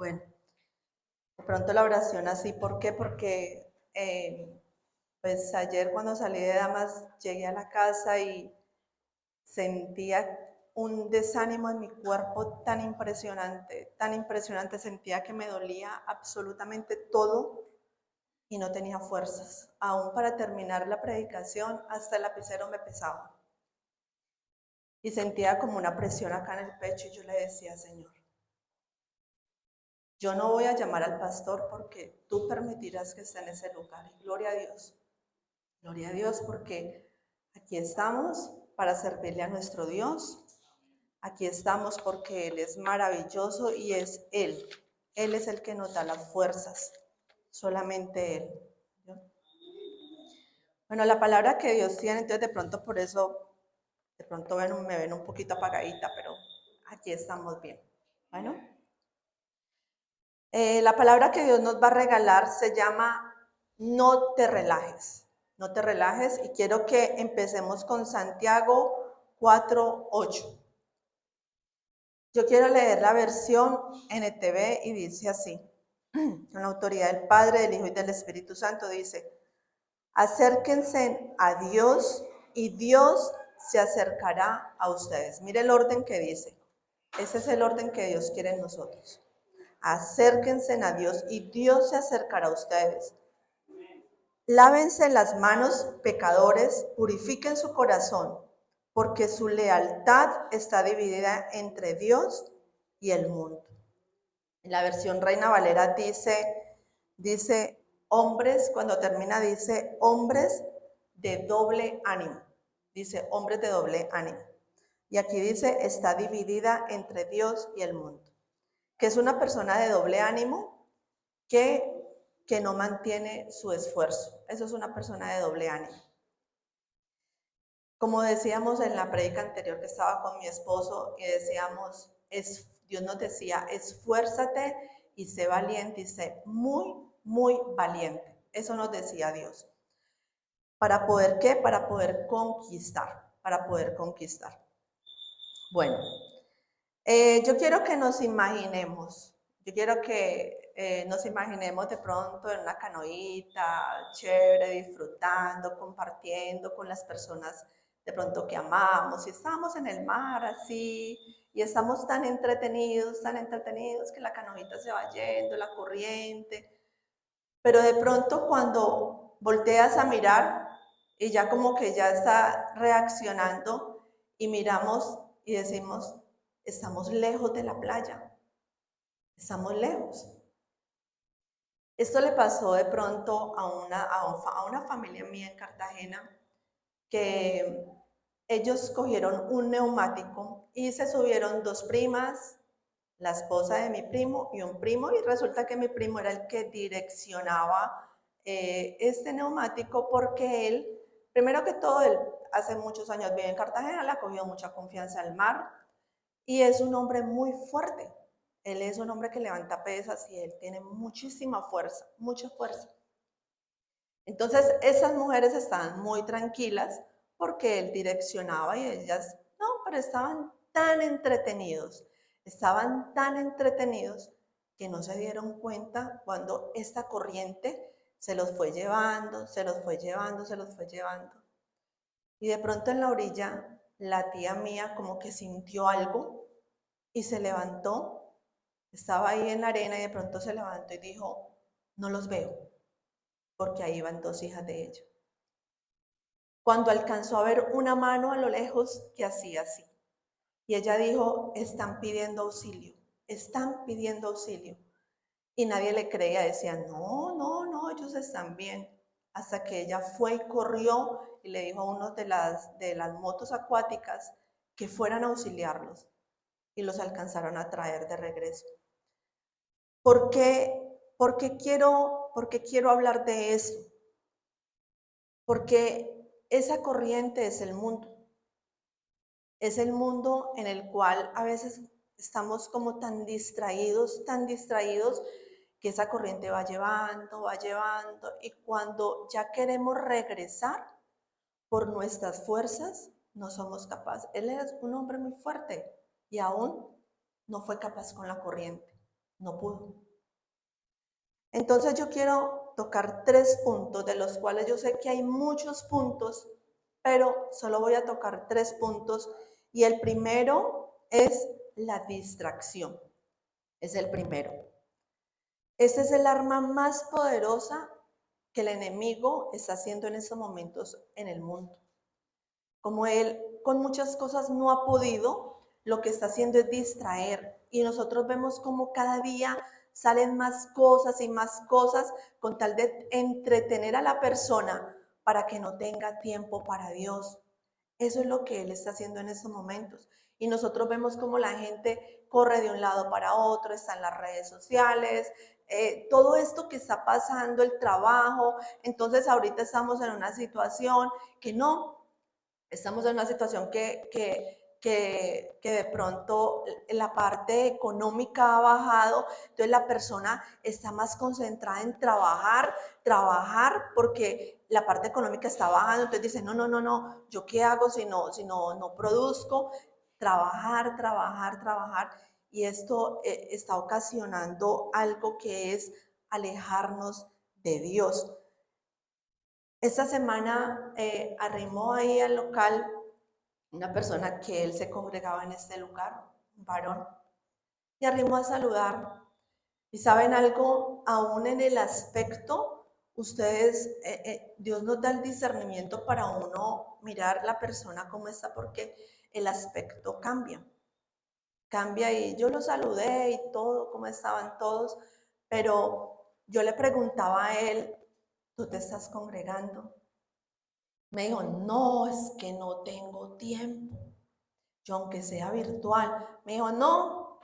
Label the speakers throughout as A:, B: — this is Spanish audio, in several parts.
A: Bueno, de pronto la oración así, ¿por qué? Porque pues ayer cuando salí de Damas llegué a la casa y sentía un desánimo en mi cuerpo tan impresionante, sentía que me dolía absolutamente todo y no tenía fuerzas. Aún para terminar la predicación, hasta el lapicero me pesaba. Y sentía como una presión acá en el pecho y yo le decía, Señor, yo no voy a llamar al pastor porque tú permitirás que esté en ese lugar. Y gloria a Dios porque aquí estamos para servirle a nuestro Dios. Aquí estamos porque Él es maravilloso y es Él. Él es el que nos da las fuerzas, solamente Él. ¿No? Bueno, la palabra que Dios tiene, entonces de pronto por eso, de pronto me ven un poquito apagadita, pero aquí estamos bien. Bueno, la palabra que Dios nos va a regalar se llama no te relajes. No te relajes y quiero que empecemos con Santiago 4:8. Yo quiero leer la versión NTV y dice así, con la autoridad del Padre, del Hijo y del Espíritu Santo, dice, acérquense a Dios y Dios se acercará a ustedes. Mire el orden que dice. Ese es el orden que Dios quiere en nosotros. Acérquense a Dios y Dios se acercará a ustedes. Lávense las manos, pecadores, purifiquen su corazón, porque su lealtad está dividida entre Dios y el mundo. En la versión Reina Valera dice hombres, cuando termina dice hombres de doble ánimo. Dice hombres de doble ánimo. Y aquí dice está dividida entre Dios y el mundo. Que es una persona de doble ánimo que no mantiene su esfuerzo. Eso es una persona de doble ánimo. Como decíamos en la prédica anterior que estaba con mi esposo y decíamos, Dios nos decía, esfuérzate y sé valiente y sé muy, muy valiente. Eso nos decía Dios. ¿Para poder qué? Para poder conquistar, para poder conquistar. Bueno, yo quiero que nos imaginemos, yo quiero que nos imaginemos de pronto en una canoita, chévere, disfrutando, compartiendo con las personas de pronto que amamos, y estamos en el mar así, y estamos tan entretenidos que la canoita se va yendo, la corriente, pero de pronto cuando volteas a mirar y ya como que ya está reaccionando y miramos y decimos, estamos lejos de la playa, estamos lejos. Esto le pasó de pronto a una familia mía en Cartagena que ellos cogieron un neumático y se subieron dos primas, la esposa de mi primo y un primo, y resulta que mi primo era el que direccionaba este neumático porque él, primero que todo, él hace muchos años vive en Cartagena, le ha cogido mucha confianza al mar y es un hombre muy fuerte. Él es un hombre que levanta pesas y él tiene muchísima fuerza, mucha fuerza. Entonces, esas mujeres estaban muy tranquilas porque él direccionaba y ellas, no, pero estaban tan entretenidos que no se dieron cuenta cuando esta corriente se los fue llevando, se los fue llevando, se los fue llevando. Y de pronto en la orilla, la tía mía como que sintió algo y se levantó, estaba ahí en la arena y de pronto se levantó y dijo, no los veo, porque ahí van dos hijas de ella. Cuando alcanzó a ver una mano a lo lejos que hacía así. Y ella dijo, están pidiendo auxilio, están pidiendo auxilio. Y nadie le creía, decía, no, no, no, ellos están bien. Hasta que ella fue y corrió y le dijo a uno de las motos acuáticas que fueran a auxiliarlos. Y los alcanzaron a traer de regreso. ¿Por qué quiero hablar de eso? Porque esa corriente es el mundo. Es el mundo en el cual a veces estamos como tan distraídos, que esa corriente va llevando, y cuando ya queremos regresar por nuestras fuerzas, no somos capaces. Él es un hombre muy fuerte y aún no fue capaz con la corriente. no pudo. Entonces yo quiero tocar 3 puntos, de los cuales yo sé que hay muchos puntos, pero solo voy a tocar 3 puntos. Y el primero es la distracción. Es el primero. Este es el arma más poderosa que el enemigo está haciendo en estos momentos en el mundo. Como él con muchas cosas no ha podido, lo que está haciendo es distraer. Y nosotros vemos como cada día salen más cosas y más cosas con tal de entretener a la persona para que no tenga tiempo para Dios. Eso es lo que él está haciendo en estos momentos. Y nosotros vemos como la gente corre de un lado para otro, está en las redes sociales, todo esto que está pasando, el trabajo. Entonces ahorita estamos en una situación que no, estamos en una situación que de pronto la parte económica ha bajado, entonces la persona está más concentrada en trabajar porque la parte económica está bajando, entonces dice, no, ¿yo qué hago si no produzco? Trabajar, y esto está ocasionando algo que es alejarnos de Dios. Esta semana arrimó ahí al local una persona que él se congregaba en este lugar, un varón, y arrimó a saludar. Y saben algo, aún en el aspecto, ustedes, Dios nos da el discernimiento para uno mirar la persona cómo está, porque el aspecto cambia. Cambia y yo lo saludé y todo, cómo estaban todos, pero yo le preguntaba a él, ¿tú te estás congregando? Me dijo, no, es que no tengo tiempo. Yo, aunque sea virtual, me dijo, no,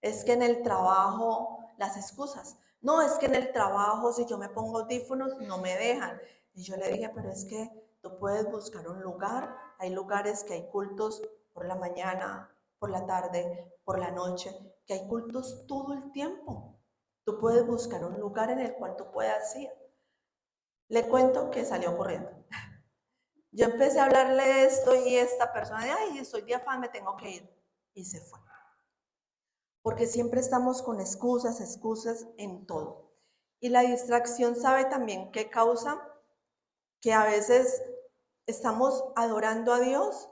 A: es que en el trabajo, las excusas, no, es que en el trabajo si yo me pongo audífonos no me dejan. Y yo le dije, pero es que tú puedes buscar un lugar, hay lugares que hay cultos por la mañana, por la tarde, por la noche, que hay cultos todo el tiempo. Tú puedes buscar un lugar en el cual tú puedas ir. Le cuento que salió corriendo. Yo empecé a hablarle de esto y esta persona, ay, estoy de afán, me tengo que ir. Y se fue. Porque siempre estamos con excusas en todo. Y la distracción, ¿sabe también qué causa? Que a veces estamos adorando a Dios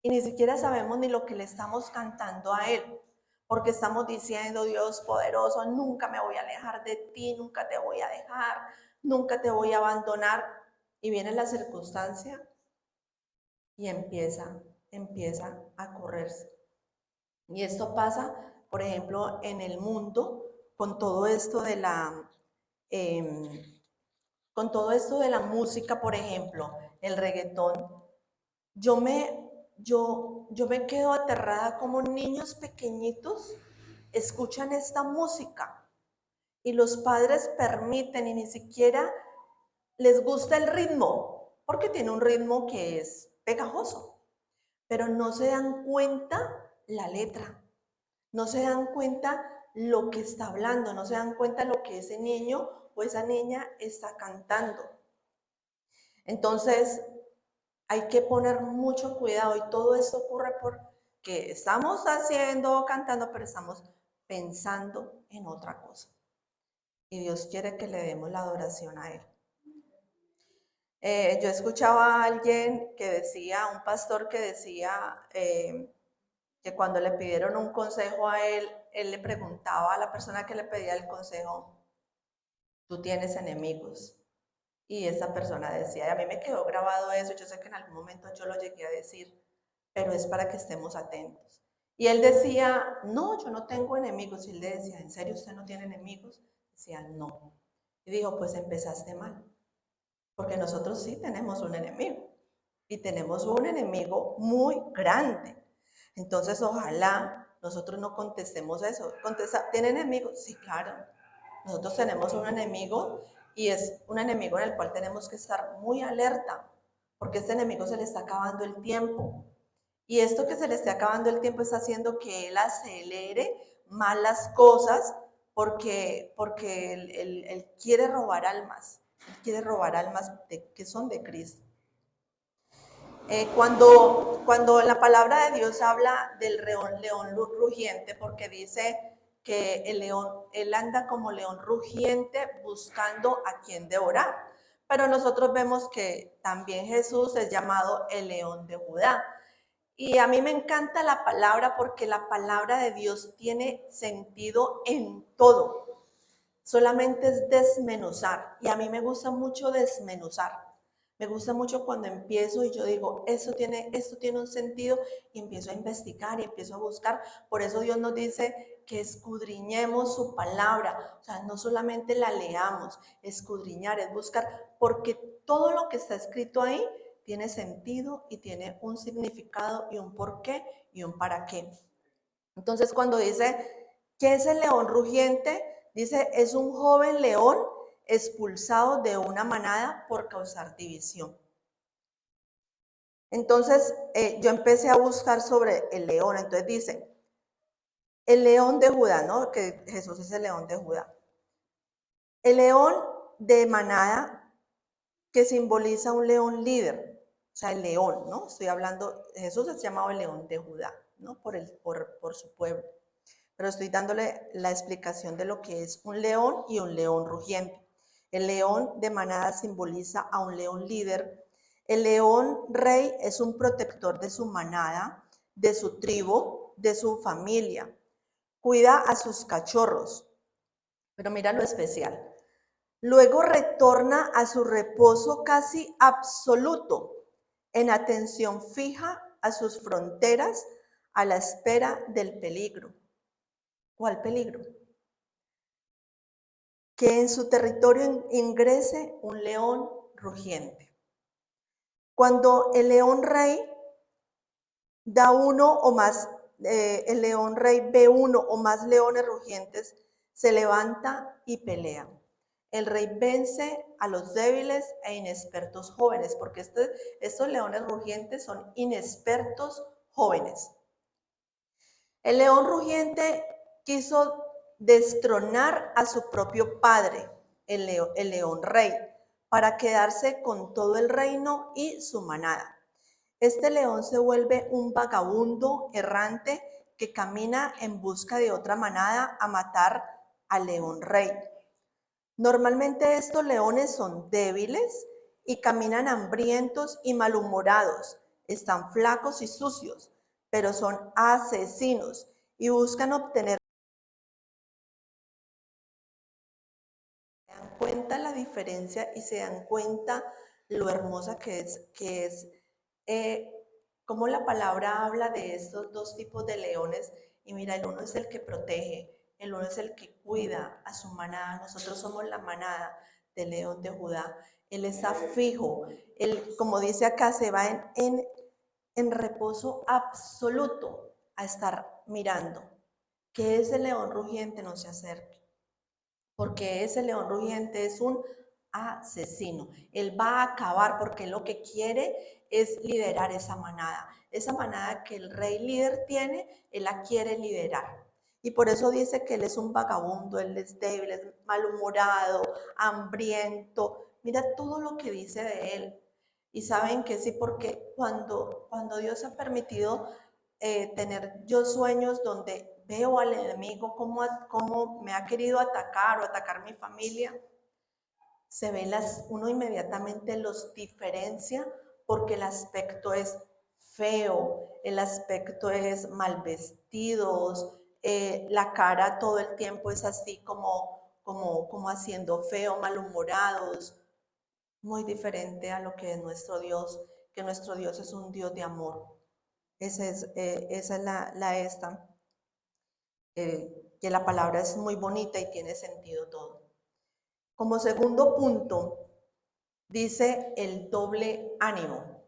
A: y ni siquiera sabemos ni lo que le estamos cantando a Él. Porque estamos diciendo, Dios poderoso, nunca me voy a alejar de ti, nunca te voy a dejar, nunca te voy a abandonar. Y viene la circunstancia y empieza a correrse. Y esto pasa, por ejemplo, en el mundo con todo esto de con todo esto de la música, por ejemplo, el reggaetón. Yo me quedo aterrada como niños pequeñitos escuchan esta música y los padres permiten y ni siquiera les gusta el ritmo, porque tiene un ritmo que es pegajoso, pero no se dan cuenta la letra, no se dan cuenta lo que está hablando, no se dan cuenta lo que ese niño o esa niña está cantando. Entonces, hay que poner mucho cuidado y todo esto ocurre porque estamos haciendo, cantando, pero estamos pensando en otra cosa. Y Dios quiere que le demos la adoración a Él. Yo escuchaba a alguien que decía, un pastor que decía que cuando le pidieron un consejo a él le preguntaba a la persona que le pedía el consejo, ¿tú tienes enemigos? Y esa persona decía, y a mí me quedó grabado eso, yo sé que en algún momento yo lo llegué a decir, pero es para que estemos atentos. Y él decía, no, yo no tengo enemigos. Y él le decía, ¿en serio usted no tiene enemigos? Decía, no. Y dijo, pues empezaste mal, porque nosotros sí tenemos un enemigo. Y tenemos un enemigo muy grande. Entonces, ojalá nosotros no contestemos eso. ¿Tiene enemigos? Sí, claro. Nosotros tenemos un enemigo y es un enemigo en el cual tenemos que estar muy alerta, porque este enemigo se le está acabando el tiempo. Y esto que se le esté acabando el tiempo está haciendo que él acelere malas cosas porque él quiere robar almas. Él quiere robar almas que son de Cristo. Cuando la palabra de Dios habla del león rugiente, porque dice que el león, él anda como león rugiente buscando a quien devorar. Pero nosotros vemos que también Jesús es llamado el león de Judá. Y a mí me encanta la palabra porque la palabra de Dios tiene sentido en todo. Solamente es desmenuzar. Y a mí me gusta mucho desmenuzar. Me gusta mucho cuando empiezo y yo digo, esto tiene un sentido y empiezo a investigar y empiezo a buscar. Por eso Dios nos dice que escudriñemos su palabra. O sea, no solamente la leamos, escudriñar es buscar, porque todo lo que está escrito ahí tiene sentido y tiene un significado y un porqué y un para qué. Entonces, cuando dice, ¿qué es el león rugiente? Dice, es un joven león expulsado de una manada por causar división. Entonces, yo empecé a buscar sobre el león. Entonces dice, el león de Judá, ¿no? Que Jesús es el león de Judá. El león de manada que simboliza un león líder. O sea, el león, ¿no? Estoy hablando, Jesús es llamado el león de Judá, ¿no? Por su pueblo. Pero estoy dándole la explicación de lo que es un león y un león rugiente. El león de manada simboliza a un león líder. El león rey es un protector de su manada, de su tribu, de su familia. Cuida a sus cachorros. Pero mira lo especial. Luego retorna a su reposo casi absoluto, en atención fija a sus fronteras, a la espera del peligro. ¿Cuál peligro? Que en su territorio ingrese un león rugiente. Cuando el león rey da uno o más, el león rey ve uno o más leones rugientes, se levanta y pelea. El rey vence a los débiles e inexpertos jóvenes, porque estos leones rugientes son inexpertos jóvenes. El león rugiente quiso destronar a su propio padre, el león rey, para quedarse con todo el reino y su manada. Este león se vuelve un vagabundo errante que camina en busca de otra manada a matar al león rey. Normalmente estos leones son débiles y caminan hambrientos y malhumorados. Están flacos y sucios, pero son asesinos y buscan obtener. Se dan cuenta la diferencia y se dan cuenta lo hermosa que es cómo la palabra habla de estos dos tipos de leones. Y mira, el uno es el que protege, el uno es el que cuida a su manada. Nosotros somos la manada del león de Judá. Él está fijo, él, como dice acá, se va en reposo absoluto a estar mirando que ese león rugiente no se acerque, porque ese león rugiente es un asesino. Él va a acabar porque lo que quiere es liderar esa manada que el rey líder tiene, él la quiere liderar. Y por eso dice que él es un vagabundo, él es débil, es malhumorado, hambriento. Mira todo lo que dice de él. Y saben que sí, porque cuando Dios ha permitido tener yo sueños donde veo al enemigo cómo me ha querido atacar o atacar mi familia, se ve uno inmediatamente los diferencia porque el aspecto es feo, el aspecto es mal vestidos, la cara todo el tiempo es así como haciendo feo, malhumorados, muy diferente a lo que es nuestro Dios, que nuestro Dios es un Dios de amor. Esa es la esta, que la palabra es muy bonita y tiene sentido todo. Como segundo punto, dice el doble ánimo.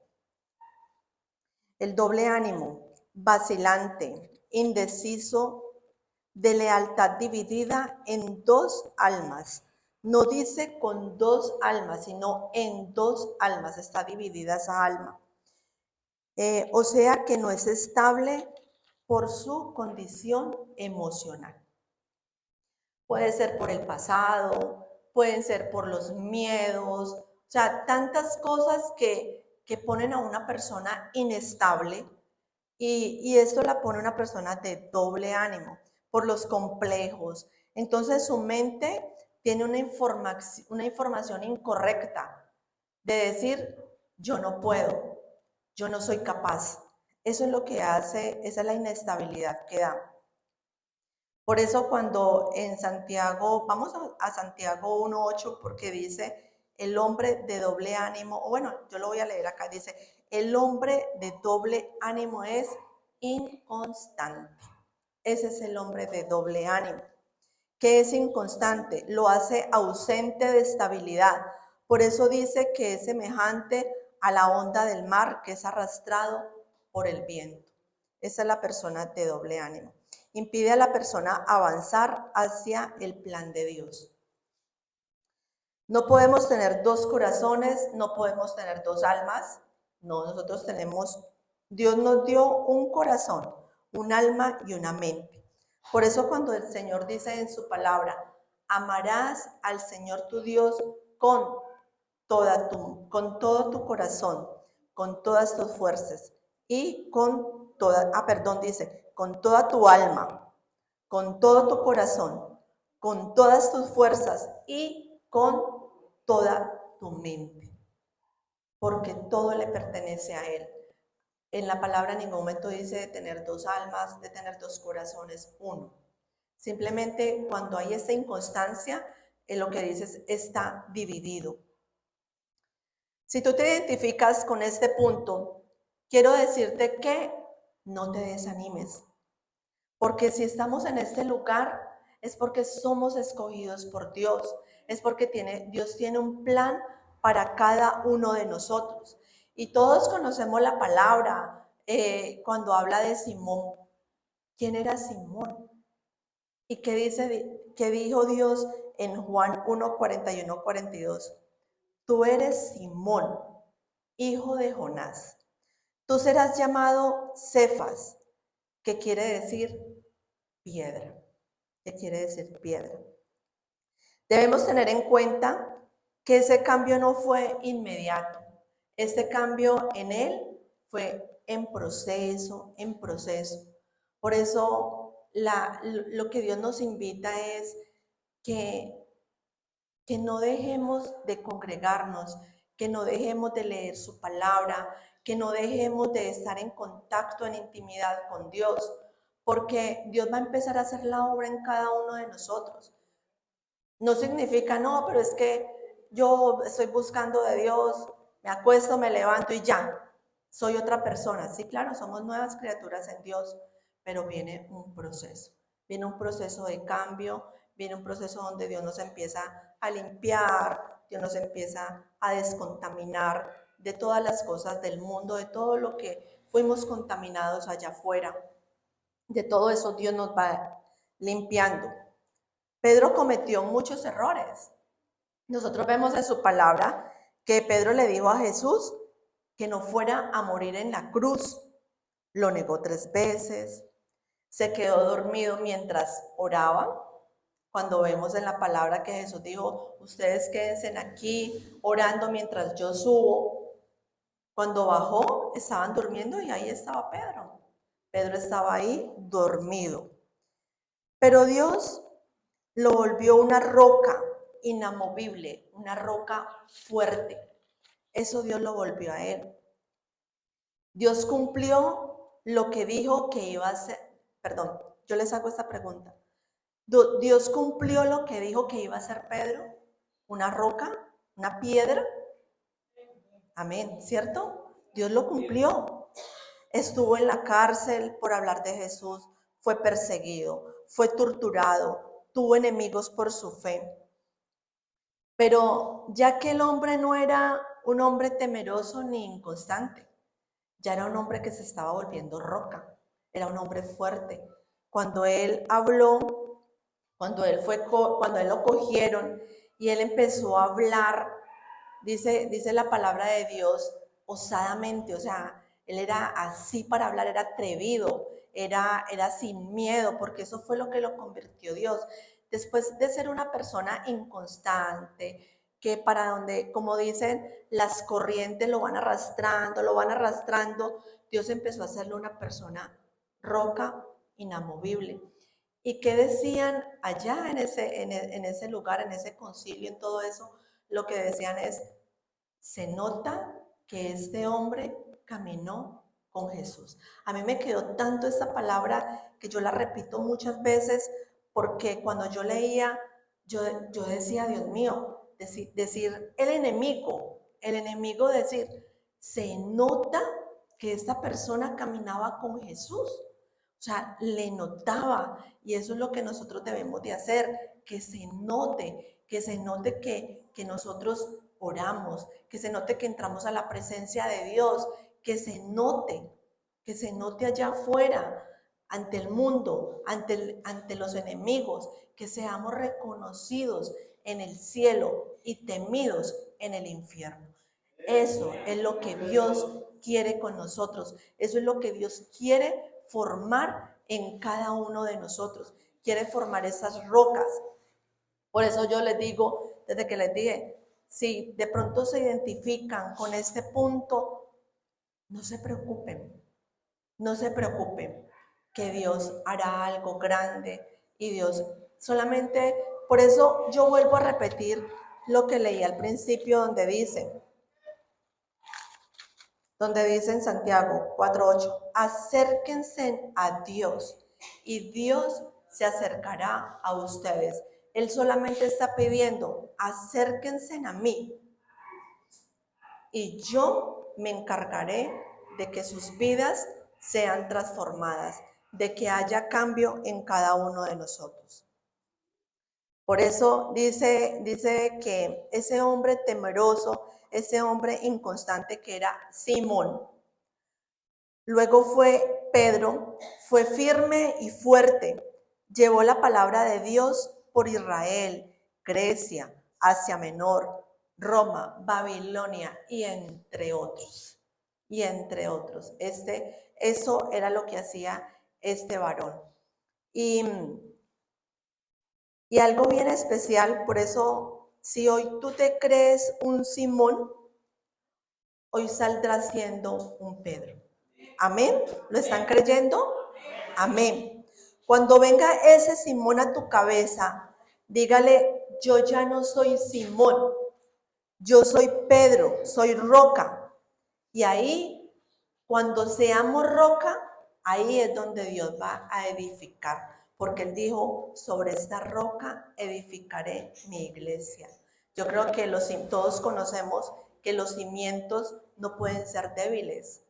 A: El doble ánimo, vacilante, indeciso, de lealtad dividida en dos almas. No dice con dos almas, sino en dos almas está dividida esa alma. O sea que no es estable por su condición emocional. Puede ser por el pasado, pueden ser por los miedos, o sea, tantas cosas que ponen a una persona inestable y esto la pone una persona de doble ánimo, por los complejos. Entonces su mente tiene una información incorrecta de decir, yo no puedo, yo no soy capaz. Eso es lo que hace, esa es la inestabilidad que da. Por eso cuando en Santiago, vamos a Santiago 1:8 porque dice, el hombre de doble ánimo, o bueno, yo lo voy a leer acá, dice, el hombre de doble ánimo es inconstante. Ese es el hombre de doble ánimo. ¿Qué es inconstante? Lo hace ausente de estabilidad. Por eso dice que es semejante a la onda del mar que es arrastrado por el viento. Esa es la persona de doble ánimo. Impide a la persona avanzar hacia el plan de Dios. No podemos tener dos corazones, no podemos tener dos almas. No, nosotros tenemos, Dios nos dio un corazón, un alma y una mente. Por eso cuando el Señor dice en su palabra, amarás al Señor tu Dios con todo tu corazón, con todas tus fuerzas y con toda, dice, con toda tu alma, con todo tu corazón, con todas tus fuerzas y con toda tu mente, porque todo le pertenece a Él. En la palabra en ningún momento dice de tener dos almas, de tener dos corazones, uno. Simplemente cuando hay esta inconstancia, en lo que dices está dividido. Si tú te identificas con este punto, quiero decirte que no te desanimes, porque si estamos en este lugar es porque somos escogidos por Dios, es porque Dios tiene un plan para cada uno de nosotros. Y todos conocemos la palabra cuando habla de Simón. ¿Quién era Simón? ¿Y qué dijo Dios en Juan 1:41-42? Tú eres Simón, hijo de Jonás. Tú serás llamado Cefas, que quiere decir piedra. ¿Qué quiere decir piedra? Debemos tener en cuenta que ese cambio no fue inmediato. Este cambio en él fue en proceso, en proceso. Por eso lo que Dios nos invita es que no dejemos de congregarnos, que no dejemos de leer su palabra, que no dejemos de estar en contacto, en intimidad con Dios, porque Dios va a empezar a hacer la obra en cada uno de nosotros. No significa, no, pero es que yo estoy buscando de Dios, me acuesto, me levanto y ya, soy otra persona. Sí, claro, somos nuevas criaturas en Dios, pero viene un proceso de cambio, viene un proceso donde Dios nos empieza a limpiar, Dios nos empieza a descontaminar de todas las cosas del mundo, de todo lo que fuimos contaminados allá afuera. De todo eso Dios nos va limpiando. Pedro cometió muchos errores. Nosotros vemos en su palabra que Pedro le dijo a Jesús que no fuera a morir en la cruz. Lo negó 3 veces. Se quedó dormido mientras oraba. Cuando vemos en la palabra que Jesús dijo, ustedes quédense aquí orando mientras yo subo. Cuando bajó, estaban durmiendo y ahí estaba Pedro. Pedro estaba ahí dormido. Pero Dios lo volvió una roca inamovible, una roca fuerte. Eso Dios lo volvió a él. Dios cumplió lo que dijo que iba a hacer. Perdón, yo les hago esta pregunta. ¿Dios cumplió lo que dijo que iba a hacer Pedro? ¿Una roca? ¿Una piedra? Amén, ¿cierto? Dios lo cumplió. Estuvo en la cárcel por hablar de Jesús, fue perseguido, fue torturado, tuvo enemigos por su fe. Pero ya que el hombre no era un hombre temeroso ni inconstante, ya era un hombre que se estaba volviendo roca, era un hombre fuerte. Cuando él habló, cuando él lo cogieron y él empezó a hablar, dice la palabra de Dios osadamente, o sea, él era así para hablar, era atrevido, era sin miedo, porque eso fue lo que lo convirtió Dios. Después de ser una persona inconstante, que para donde, como dicen, las corrientes lo van arrastrando, Dios empezó a hacerle una persona roca inamovible. ¿Y qué decían allá en ese lugar, en ese concilio, en todo eso? Lo que decían es, se nota que este hombre caminó con Jesús. A mí me quedó tanto esta palabra que yo la repito muchas veces porque cuando yo leía, yo decía, Dios mío, decir el enemigo decir, se nota que esta persona caminaba con Jesús. O sea, le notaba, y eso es lo que nosotros debemos de hacer, que se note que nosotros oramos, que se note que entramos a la presencia de Dios, que se note allá afuera, ante el mundo, ante los enemigos, que seamos reconocidos en el cielo y temidos en el infierno. Eso es lo que Dios quiere con nosotros. Eso es lo que Dios quiere formar en cada uno de nosotros. Quiere formar esas rocas. Por eso yo les digo, desde que les dije, si de pronto se identifican con este punto, no se preocupen, que Dios hará algo grande y Dios solamente, por eso yo vuelvo a repetir lo que leí al principio donde dice en Santiago 4:8, acérquense a Dios y Dios se acercará a ustedes. Él solamente está pidiendo, acérquense a mí y yo me encargaré de que sus vidas sean transformadas, de que haya cambio en cada uno de nosotros. Por eso dice que ese hombre temeroso, ese hombre inconstante que era Simón, luego fue Pedro, fue firme y fuerte, llevó la palabra de Dios por Israel, Grecia, Asia Menor, Roma, Babilonia y entre otros. Eso era lo que hacía este varón. Y algo bien especial, por eso, si hoy tú te crees un Simón, hoy saldrás siendo un Pedro. Amén. ¿Lo están creyendo? Amén. Cuando venga ese Simón a tu cabeza, dígale, yo ya no soy Simón, yo soy Pedro, soy roca. Y ahí, cuando seamos roca, ahí es donde Dios va a edificar. Porque Él dijo, sobre esta roca edificaré mi iglesia. Yo creo que todos conocemos que los cimientos no pueden ser débiles.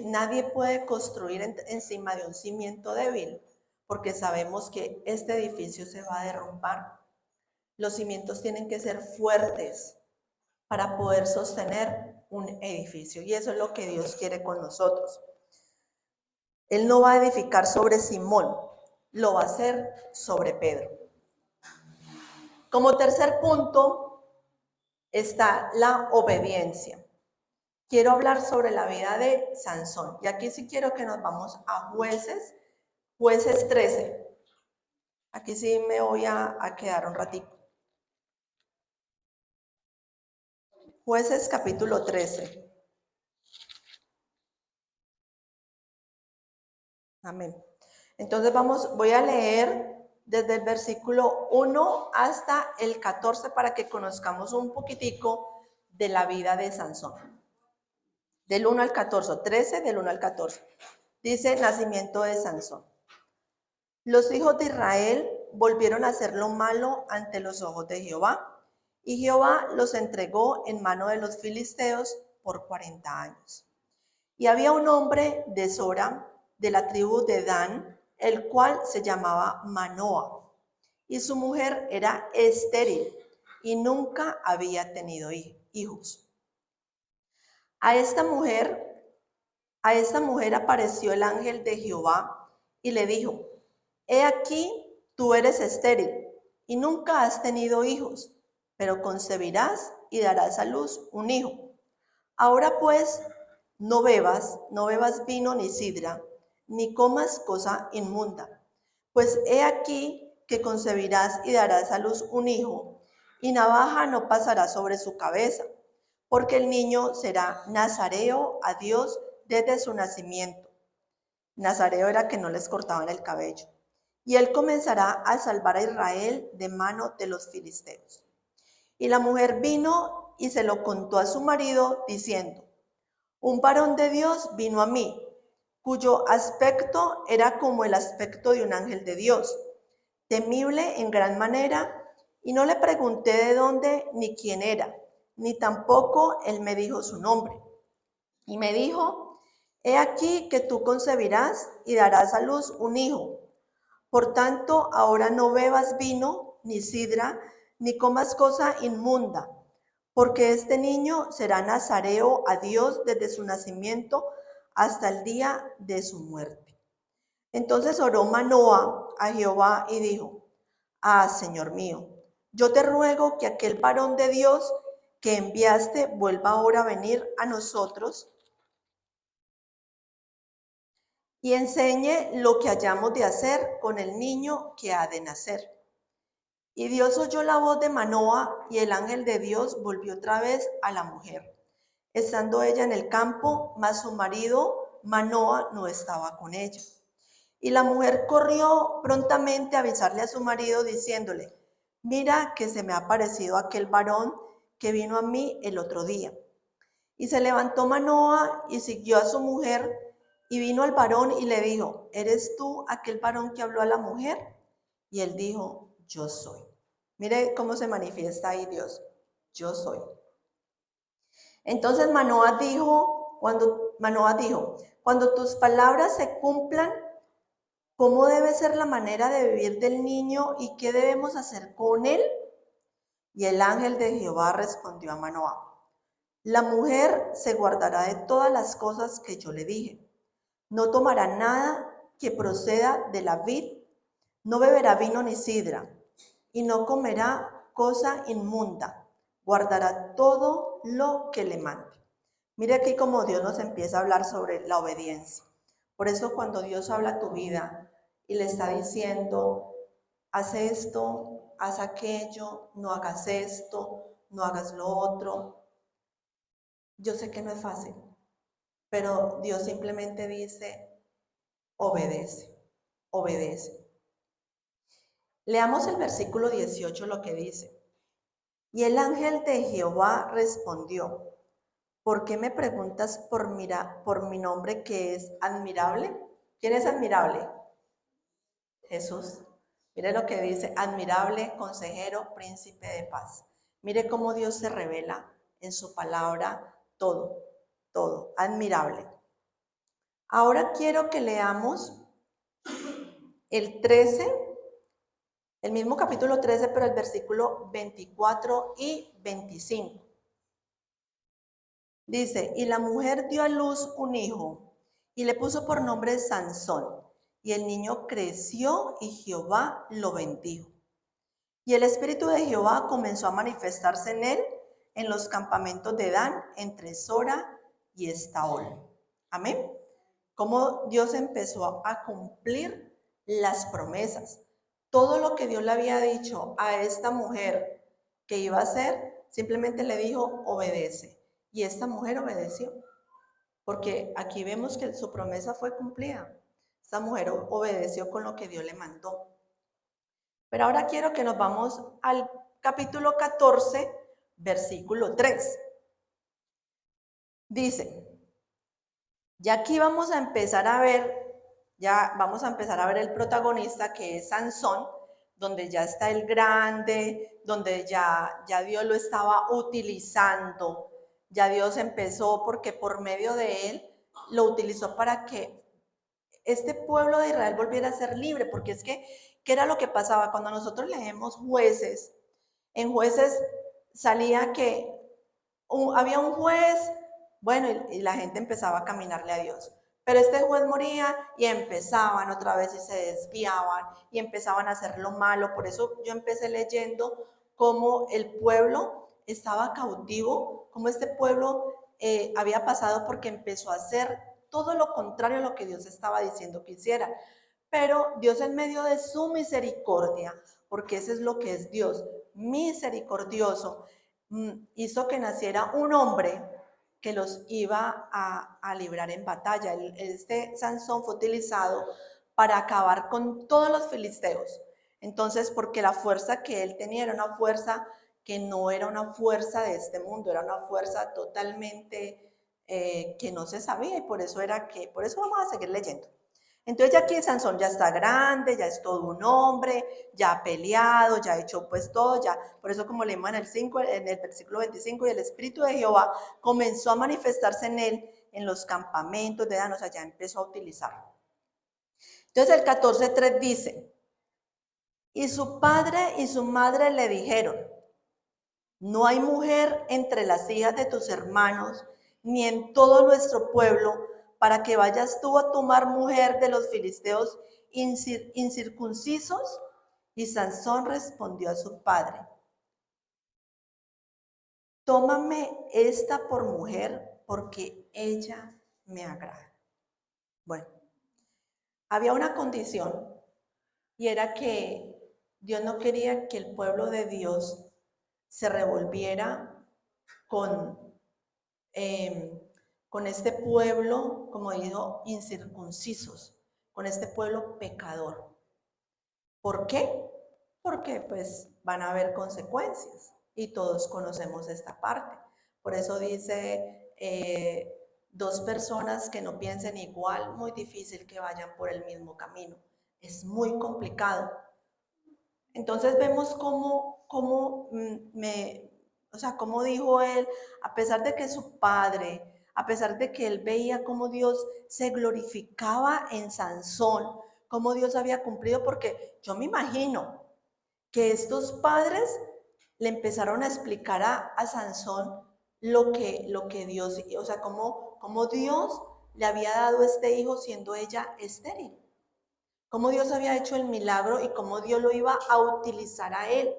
A: Nadie puede construir encima de un cimiento débil, porque sabemos que este edificio se va a derrumbar. Los cimientos tienen que ser fuertes para poder sostener un edificio, y eso es lo que Dios quiere con nosotros. Él no va a edificar sobre Simón, lo va a hacer sobre Pedro. Como tercer punto está la obediencia. Quiero hablar sobre la vida de Sansón. Y aquí sí quiero que nos vamos a Jueces 13. Aquí sí me voy a quedar un ratito. Jueces capítulo 13. Amén. Entonces voy a leer desde el versículo 1 hasta el 14 para que conozcamos un poquitico de la vida de Sansón. Del 1 al 14, 13 del 1 al 14. Dice, nacimiento de Sansón. Los hijos de Israel volvieron a hacer lo malo ante los ojos de Jehová, y Jehová los entregó en mano de los filisteos por 40 años. Y había un hombre de Sora, de la tribu de Dan, el cual se llamaba Manoa, y su mujer era estéril y nunca había tenido hijos. A esta mujer apareció el ángel de Jehová y le dijo, he aquí, tú eres estéril y nunca has tenido hijos, pero concebirás y darás a luz un hijo. Ahora pues, no bebas vino ni sidra, ni comas cosa inmunda, pues he aquí que concebirás y darás a luz un hijo, y navaja no pasará sobre su cabeza, porque el niño será nazareo a Dios desde su nacimiento. Nazareo era que no les cortaban el cabello. y él comenzará a salvar a Israel de mano de los filisteos. Y la mujer vino y se lo contó a su marido, diciendo: un varón de Dios vino a mí, cuyo aspecto era como el aspecto de un ángel de Dios, temible en gran manera, y no le pregunté de dónde ni quién era, ni tampoco él me dijo su nombre. Y me dijo: he aquí que tú concebirás y darás a luz un hijo. Por tanto, ahora no bebas vino, ni sidra, ni comas cosa inmunda, porque este niño será nazareo a Dios desde su nacimiento hasta el día de su muerte. Entonces oró Manoa a Jehová y dijo: ah, Señor mío, yo te ruego que aquel varón de Dios que enviaste vuelva ahora a venir a nosotros y enseñe lo que hayamos de hacer con el niño que ha de nacer. Y Dios oyó la voz de Manoa, y el ángel de Dios volvió otra vez a la mujer, estando ella en el campo, mas su marido Manoa no estaba con ella. Y la mujer corrió prontamente a avisarle a su marido, diciéndole: mira que se me ha aparecido aquel varón que vino a mí el otro día. Y se levantó Manoa y siguió a su mujer, y vino al varón y le dijo: ¿eres tú aquel varón que habló a la mujer? Y él dijo: yo soy. Mire cómo se manifiesta ahí Dios: yo soy. Entonces Manoa dijo, cuando tus palabras se cumplan, ¿cómo debe ser la manera de vivir del niño y qué debemos hacer con él? Y el ángel de Jehová respondió a Manoa: la mujer se guardará de todas las cosas que yo le dije. No tomará nada que proceda de la vid, no beberá vino ni sidra, y no comerá cosa inmunda. Guardará todo lo que le mande. Mire aquí cómo Dios nos empieza a hablar sobre la obediencia. Por eso cuando Dios habla a tu vida y le está diciendo: haz esto, haz aquello, no hagas esto, no hagas lo otro. Yo sé que no es fácil, pero Dios simplemente dice: obedece, obedece. Leamos el versículo 18, lo que dice: y el ángel de Jehová respondió: ¿por qué me preguntas por mi nombre que es admirable? ¿Quién es admirable? Jesús. Mire lo que dice: admirable, consejero, príncipe de paz. Mire cómo Dios se revela en su palabra, todo, todo, admirable. Ahora quiero que leamos el 13, el mismo capítulo 13, pero el versículo 24 y 25. Dice: y la mujer dio a luz un hijo y le puso por nombre Sansón. Y el niño creció y Jehová lo bendijo. Y el espíritu de Jehová comenzó a manifestarse en él en los campamentos de Dan, entre Sora y Estaol. Amén. Cómo Dios empezó a cumplir las promesas. Todo lo que Dios le había dicho a esta mujer que iba a hacer, simplemente le dijo: obedece. Y esta mujer obedeció, porque aquí vemos que su promesa fue cumplida. Esta mujer obedeció con lo que Dios le mandó. Pero ahora quiero que nos vamos al capítulo 14, versículo 3. Dice, ya aquí vamos a empezar a ver el protagonista, que es Sansón, donde ya está el grande, donde ya Dios lo estaba utilizando. Ya Dios empezó, porque por medio de él lo utilizó para que este pueblo de Israel volviera a ser libre, porque es que, ¿qué era lo que pasaba? Cuando nosotros leemos Jueces, en Jueces salía que había un juez, bueno, y la gente empezaba a caminarle a Dios. Pero este juez moría y empezaban otra vez y se desviaban y empezaban a hacer lo malo. Por eso yo empecé leyendo cómo el pueblo estaba cautivo, cómo este pueblo había pasado porque empezó a hacer todo lo contrario a lo que Dios estaba diciendo que hiciera. Pero Dios, en medio de su misericordia, porque ese es lo que es Dios, misericordioso, hizo que naciera un hombre que los iba a librar en batalla. Este Sansón fue utilizado para acabar con todos los filisteos. Entonces, porque la fuerza que él tenía era una fuerza que no era una fuerza de este mundo, era una fuerza totalmente que no se sabía, y por eso por eso vamos a seguir leyendo. Entonces ya aquí Sansón ya está grande, ya es todo un hombre, ya ha peleado, ya ha hecho pues todo, ya, por eso como leemos en el versículo 25, y el Espíritu de Jehová comenzó a manifestarse en él en los campamentos de Dan, o sea, ya empezó a utilizarlo. Entonces el 14:3 dice, y su padre y su madre le dijeron, no hay mujer entre las hijas de tus hermanos, ni en todo nuestro pueblo, para que vayas tú a tomar mujer de los filisteos incircuncisos. Y Sansón respondió a su padre, tómame esta por mujer, porque ella me agrada. Bueno, había una condición, y era que Dios no quería que el pueblo de Dios se revolviera con, eh, con este pueblo, como dijo, incircuncisos, con este pueblo pecador. ¿Por qué? Porque pues van a haber consecuencias, y todos conocemos esta parte. Por eso dice, dos personas que no piensen igual, muy difícil que vayan por el mismo camino. Es muy complicado. Entonces vemos cómo cómo dijo él, a pesar de que su padre, a pesar de que él veía cómo Dios se glorificaba en Sansón, cómo Dios había cumplido, porque yo me imagino que estos padres le empezaron a explicar a Sansón lo que Dios, o sea, cómo Dios le había dado este hijo siendo ella estéril. Cómo Dios había hecho el milagro y cómo Dios lo iba a utilizar a él.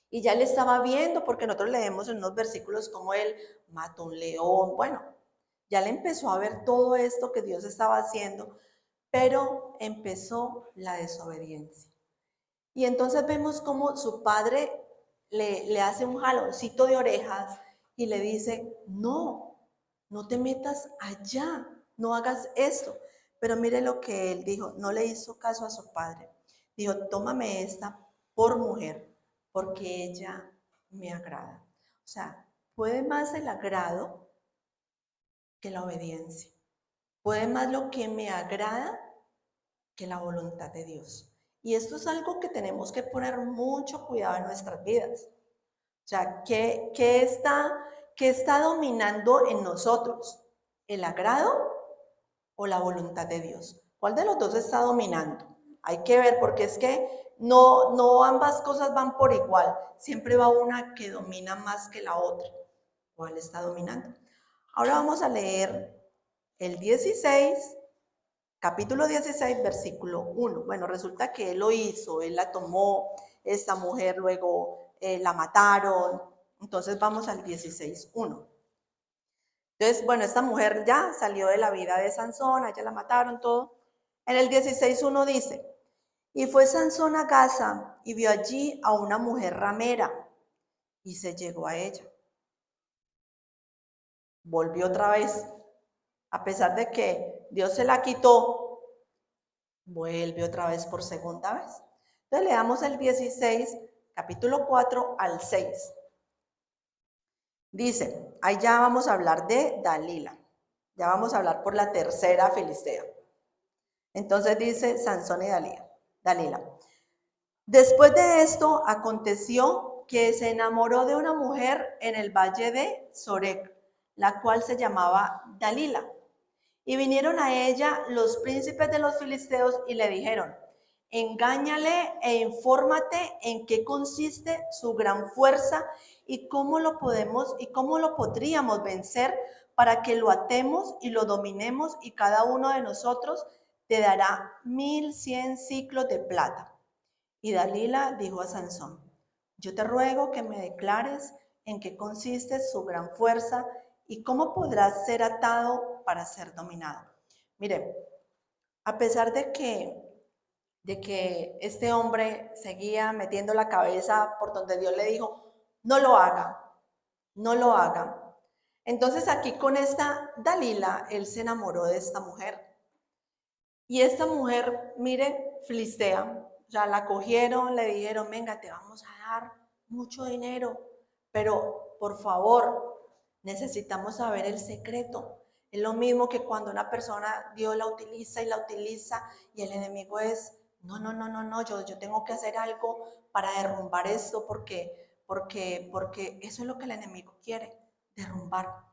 A: Y ya le estaba viendo, porque nosotros leemos en unos versículos cómo él mató un león. Bueno, ya le empezó a ver todo esto que Dios estaba haciendo, pero empezó la desobediencia. Y entonces vemos cómo su padre le hace un jaloncito de orejas y le dice, no, no te metas allá, no hagas esto. Pero mire lo que él dijo, no le hizo caso a su padre. Dijo, tómame esta por mujer, porque ella me agrada. O sea, puede más el agrado que la obediencia. Puede más lo que me agrada que la voluntad de Dios. Y esto es algo que tenemos que poner mucho cuidado en nuestras vidas. O sea, ¿qué está dominando en nosotros? ¿El agrado o la voluntad de Dios? ¿Cuál de los dos está dominando? Hay que ver, porque es que no ambas cosas van por igual. Siempre va una que domina más que la otra. ¿Cuál está dominando? Ahora vamos a leer el 16, capítulo 16, versículo 1. Bueno, resulta que él lo hizo, él la tomó, esta mujer luego la mataron. Entonces vamos al 16:1. Entonces, bueno, esta mujer ya salió de la vida de Sansón, a ella la mataron, todo. En el 16:1 dice, y fue Sansón a Gaza y vio allí a una mujer ramera y se llegó a ella. Volvió otra vez, a pesar de que Dios se la quitó, vuelve otra vez por segunda vez. Entonces leamos el 16, capítulo 4 al 6. Dice, ahí ya vamos a hablar de Dalila. Ya vamos a hablar por la tercera filistea. Entonces dice Sansón y Dalila. Después de esto aconteció que se enamoró de una mujer en el valle de Sorek, la cual se llamaba Dalila. Y vinieron a ella los príncipes de los filisteos y le dijeron, engáñale e infórmate en qué consiste su gran fuerza y cómo lo podríamos vencer para que lo atemos y lo dominemos, y cada uno de nosotros te dará 1,100 siclos de plata. Y Dalila dijo a Sansón, yo te ruego que me declares en qué consiste su gran fuerza y cómo podrás ser atado para ser dominado. Mire, a pesar de que este hombre seguía metiendo la cabeza por donde Dios le dijo, no lo haga, no lo haga. Entonces aquí con esta Dalila, él se enamoró de esta mujer. Y esta mujer, mire, filistea, ya la cogieron, le dijeron, venga, te vamos a dar mucho dinero, pero por favor, necesitamos saber el secreto. Es lo mismo que cuando una persona, Dios la utiliza y el enemigo es, no, no, no, no, no, yo tengo que hacer algo para derrumbar esto porque eso es lo que el enemigo quiere, derrumbar.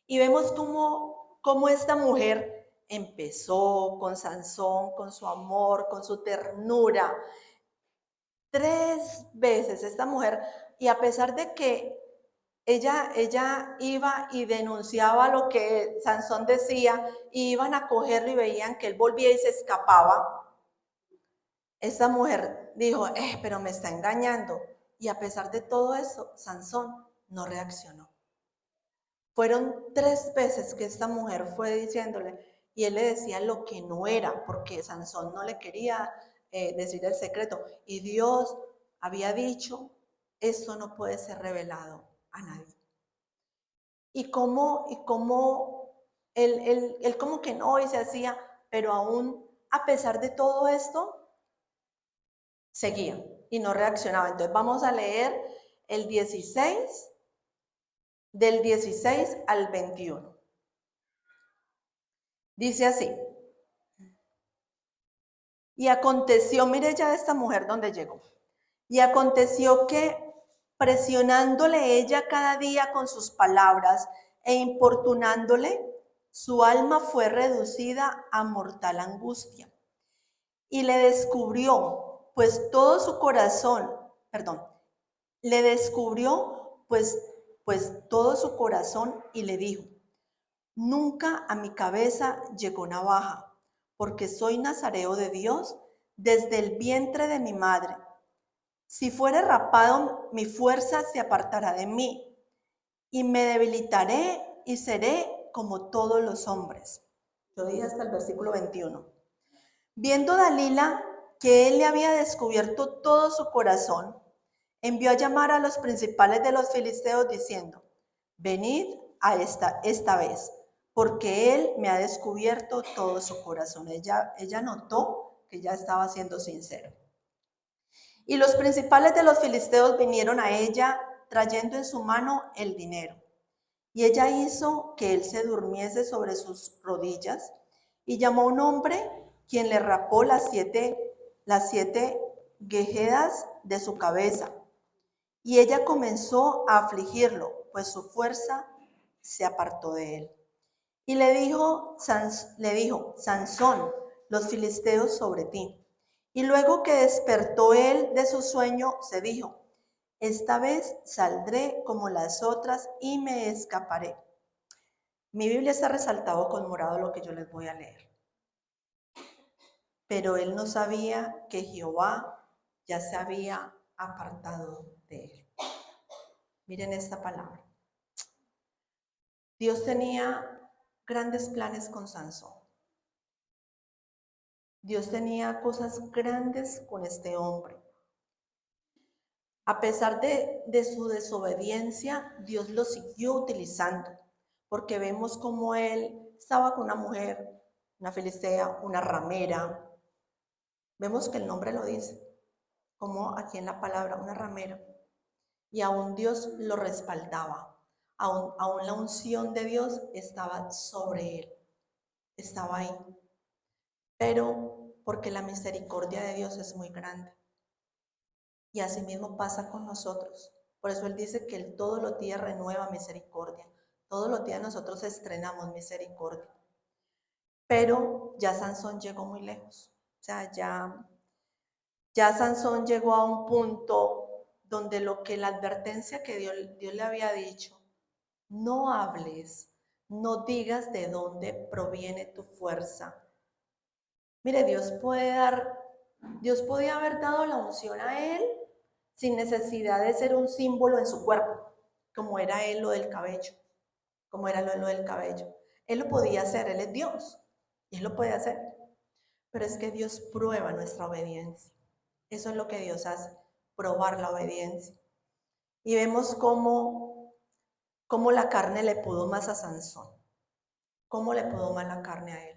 A: Y vemos cómo esta mujer empezó con Sansón, con su amor, con su ternura. 3 veces esta mujer, y a pesar de que ella iba y denunciaba lo que Sansón decía, y iban a cogerlo y veían que él volvía y se escapaba, esta mujer dijo, pero me está engañando. Y a pesar de todo eso, Sansón no reaccionó. Fueron 3 veces que esta mujer fue diciéndole, y él le decía lo que no era, porque Sansón no le quería decir el secreto. Y Dios había dicho, esto no puede ser revelado a nadie. Y cómo él como que no, y se hacía, pero aún a pesar de todo esto, seguía y no reaccionaba. Entonces vamos a leer el 16, del 16 al 21. Dice así, y aconteció, mire ya esta mujer donde llegó, y aconteció que presionándole ella cada día con sus palabras e importunándole, su alma fue reducida a mortal angustia. Y le descubrió, pues todo su corazón, perdón, le descubrió, pues todo su corazón y le dijo, nunca a mi cabeza llegó navaja, porque soy nazareo de Dios desde el vientre de mi madre. Si fuere rapado, mi fuerza se apartará de mí, y me debilitaré y seré como todos los hombres. Yo dije hasta el versículo 21. Viendo Dalila que él le había descubierto todo su corazón, envió a llamar a los principales de los filisteos diciendo, venid a esta vez, porque él me ha descubierto todo su corazón. Ella notó que ya estaba siendo sincero. Y los principales de los filisteos vinieron a ella trayendo en su mano el dinero. Y ella hizo que él se durmiese sobre sus rodillas y llamó a un hombre quien le rapó las siete guejedas de su cabeza. Y ella comenzó a afligirlo, pues su fuerza se apartó de él. Y le dijo, Sansón, los filisteos sobre ti. Y luego que despertó él de su sueño, se dijo, esta vez saldré como las otras y me escaparé. Mi Biblia está resaltado con morado lo que yo les voy a leer. Pero él no sabía que Jehová ya se había apartado de él. Miren esta palabra. Dios tenía grandes planes con Sansón. Dios tenía cosas grandes con este hombre. A pesar de su desobediencia, Dios lo siguió utilizando, porque vemos como él estaba con una mujer, una filistea, una ramera. Vemos que el nombre lo dice, como aquí en la palabra, una ramera. Y aún Dios lo respaldaba. Aún la unción de Dios estaba sobre él, estaba ahí. Pero porque la misericordia de Dios es muy grande. Y así mismo pasa con nosotros. Por eso Él dice que Él todos los días renueva misericordia. Todos los días nosotros estrenamos misericordia. Pero ya Sansón llegó muy lejos. O sea, ya Sansón llegó a un punto donde lo que la advertencia que Dios le había dicho, no hables, no digas de dónde proviene tu fuerza. Mire, Dios podía haber dado la unción a él sin necesidad de ser un símbolo en su cuerpo, como era él lo del cabello, como era lo del cabello. Él lo podía hacer, él es Dios, y él lo puede hacer. Pero es que Dios prueba nuestra obediencia. Eso es lo que Dios hace, probar la obediencia. Y vemos cómo la carne le pudo más a Sansón, cómo le pudo más la carne a él.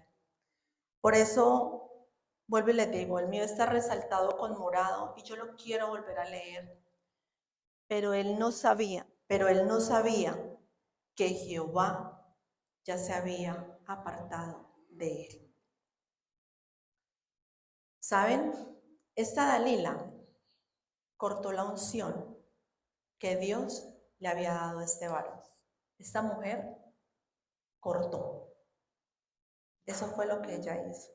A: Por eso, vuelvo y les digo, el mío está resaltado con morado y yo lo quiero volver a leer. Pero él no sabía que Jehová ya se había apartado de él. ¿Saben? Esta Dalila cortó la unción que Dios le había dado a este varón. Esta mujer cortó. Eso fue lo que ella hizo.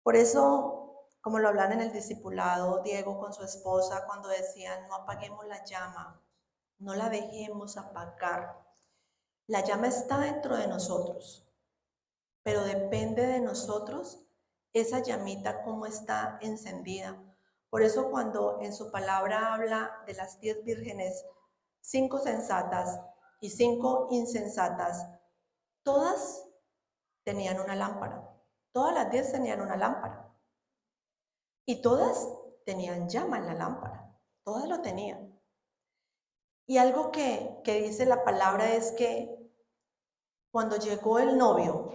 A: Por eso, como lo hablan en el discipulado, Diego con su esposa, cuando decían, no apaguemos la llama, no la dejemos apagar. La llama está dentro de nosotros, pero depende de nosotros esa llamita cómo está encendida. Por eso cuando en su palabra habla de las 10 vírgenes, 5 sensatas y 5 insensatas, todas tenían una lámpara. Todas las 10 tenían una lámpara. Y todas tenían llama en la lámpara. Todas lo tenían. Y algo que dice la palabra es que cuando llegó el novio,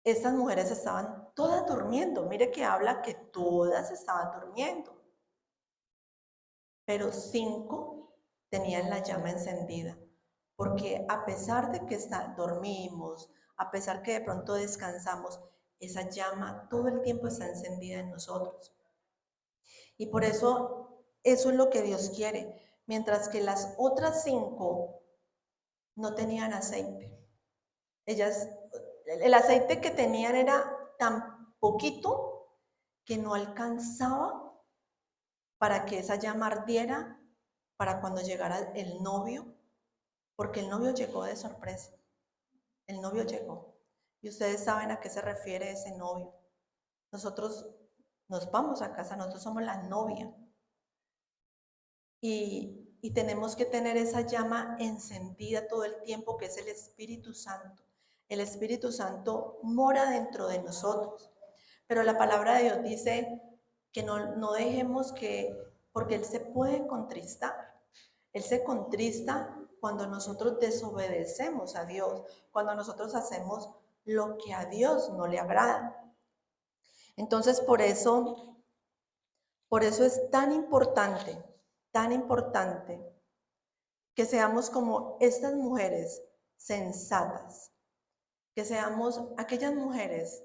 A: estas mujeres estaban todas durmiendo. Mire que habla que todas estaban durmiendo. Pero 5 tenían la llama encendida. Porque a pesar de que dormimos, a pesar que de pronto descansamos, esa llama todo el tiempo está encendida en nosotros. Y por eso es lo que Dios quiere. Mientras que las otras 5 no tenían aceite. El aceite que tenían era tan poquito que no alcanzaba para que esa llama ardiera para cuando llegara el novio, porque el novio llegó de sorpresa. El novio llegó. Y ustedes saben a qué se refiere ese novio. Nosotros nos vamos a casa, nosotros somos la novia. Y tenemos que tener esa llama encendida todo el tiempo, que es el Espíritu Santo. El Espíritu Santo mora dentro de nosotros. Pero la palabra de Dios dice que no dejemos porque Él se puede contristar. Él se contrista cuando nosotros desobedecemos a Dios, cuando nosotros hacemos lo que a Dios no le agrada. Entonces, por eso es tan importante que seamos como estas mujeres sensatas, que seamos aquellas mujeres,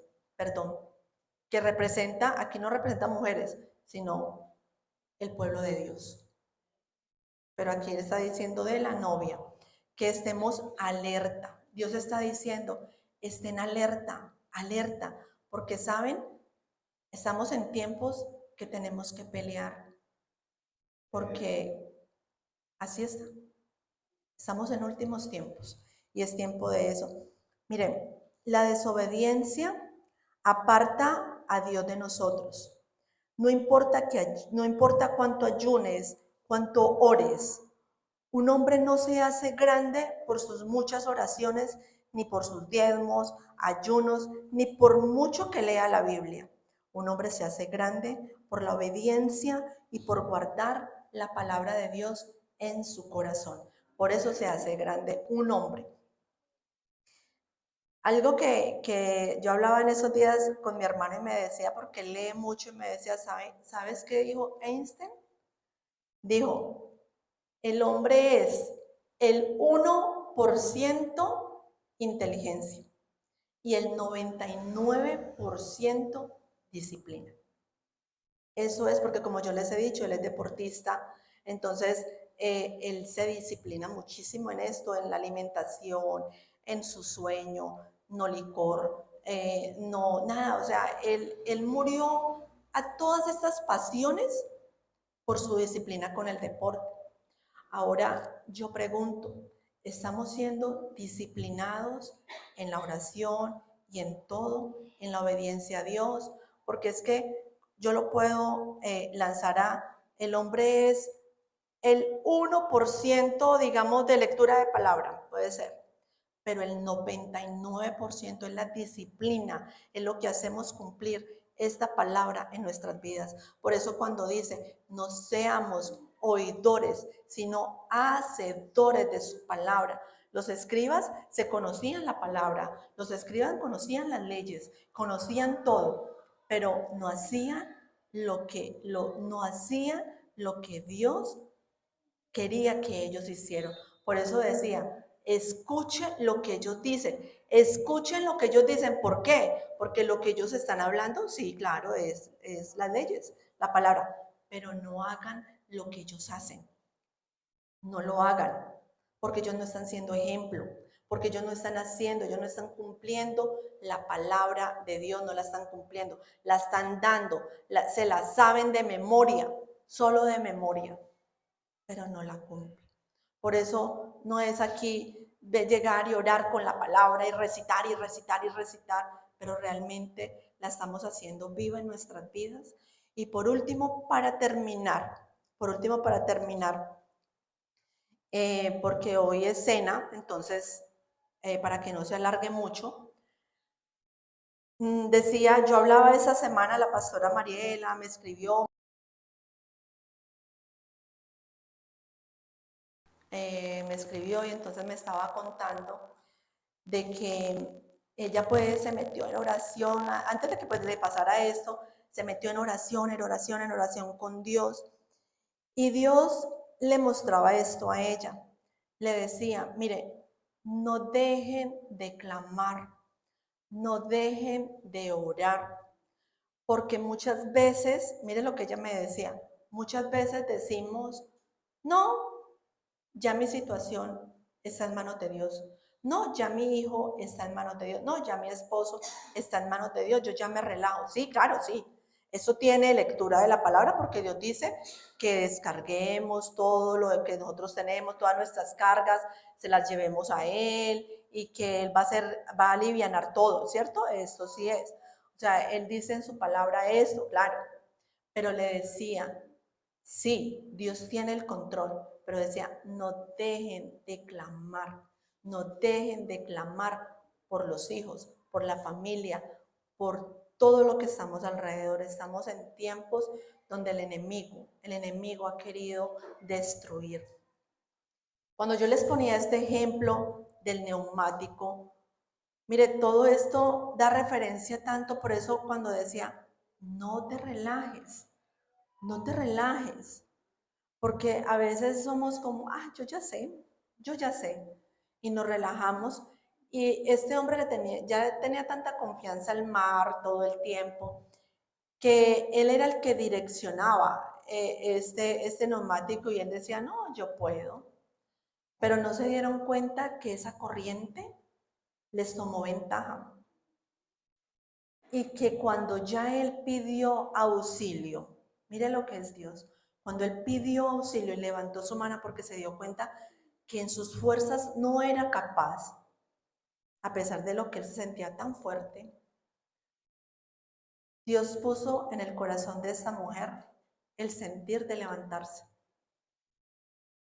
A: que aquí no representa mujeres, sino el pueblo de Dios. Pero aquí está diciendo de la novia, que estemos alerta. Dios está diciendo, estén alerta, porque saben, estamos en tiempos que tenemos que pelear, porque así está. Estamos en últimos tiempos y es tiempo de eso. Miren, la desobediencia aparta a Dios de nosotros. No importa cuánto ayunes, cuánto ores. Un hombre no se hace grande por sus muchas oraciones, ni por sus diezmos, ayunos, ni por mucho que lea la Biblia. Un hombre se hace grande por la obediencia y por guardar la palabra de Dios en su corazón. Por eso se hace grande un hombre. Algo que yo hablaba en esos días con mi hermano y me decía, porque lee mucho, y me decía, ¿sabes qué dijo Einstein? Dijo, el hombre es el 1% inteligencia y el 99% disciplina. Eso es porque, como yo les he dicho, él es deportista, entonces él se disciplina muchísimo en esto, en la alimentación, en su sueño, no licor, no nada. O sea, él murió a todas estas pasiones por su disciplina con el deporte. Ahora yo pregunto, ¿estamos siendo disciplinados en la oración y en todo, en la obediencia a Dios? Porque es que yo lo puedo lanzar el hombre es el 1%, digamos, de lectura de palabra, puede ser, pero el 99% es la disciplina, es lo que hacemos cumplir esta palabra en nuestras vidas. Por eso cuando dice, no seamos oidores, sino hacedores de su palabra, Los escribas se conocían la palabra, los escribas conocían las leyes, conocían todo, pero no hacían no hacían lo que Dios quería que ellos hicieran. Por eso decía, escuchen lo que ellos dicen, escuchen lo que ellos dicen. ¿Por qué? Porque lo que ellos están hablando, sí, claro, es las leyes, la palabra, pero no hagan lo que ellos hacen. No lo hagan, porque ellos no están siendo ejemplo, porque ellos no están haciendo, ellos no están cumpliendo la palabra de Dios, no la están cumpliendo, la están dando, se la saben de memoria, solo de memoria, pero no la cumplen. Por eso no es aquí de llegar y orar con la palabra y recitar y recitar y recitar, pero realmente la estamos haciendo viva en nuestras vidas. Y por último, para terminar, porque hoy es cena, entonces para que no se alargue mucho, decía, yo hablaba esa semana, la pastora Mariela me escribió, y entonces me estaba contando de que ella pues se metió en oración, antes de que pues le pasara esto, se metió en oración, en oración, en oración con Dios, y Dios le mostraba esto a ella. Le decía, mire, no dejen de clamar, no dejen de orar, porque muchas veces, mire lo que ella me decía, muchas veces decimos, no, ya mi situación está en manos de Dios. No, ya mi hijo está en manos de Dios. No, ya mi esposo está en manos de Dios. Yo ya me relajo. Sí, claro, sí. Eso tiene lectura de la palabra porque Dios dice que descarguemos todo lo que nosotros tenemos, todas nuestras cargas, se las llevemos a Él y que Él va a alivianar todo, ¿cierto? Esto sí es. O sea, Él dice en su palabra esto, claro. Pero le decía, sí, Dios tiene el control, pero decía, no dejen de clamar, no dejen de clamar por los hijos, por la familia, por todo lo que estamos alrededor. Estamos en tiempos donde el enemigo ha querido destruir. Cuando yo les ponía este ejemplo del neumático, mire, todo esto da referencia tanto, por eso cuando decía, no te relajes, no te relajes. Porque a veces somos como, yo ya sé, y nos relajamos. Y este hombre ya tenía tanta confianza al mar todo el tiempo, que él era el que direccionaba este neumático y él decía, no, yo puedo. Pero no se dieron cuenta que esa corriente les tomó ventaja. Y que cuando ya él pidió auxilio, mire lo que es Dios, cuando él pidió auxilio y levantó su mano porque se dio cuenta que en sus fuerzas no era capaz, a pesar de lo que él se sentía tan fuerte, Dios puso en el corazón de esta mujer el sentir de levantarse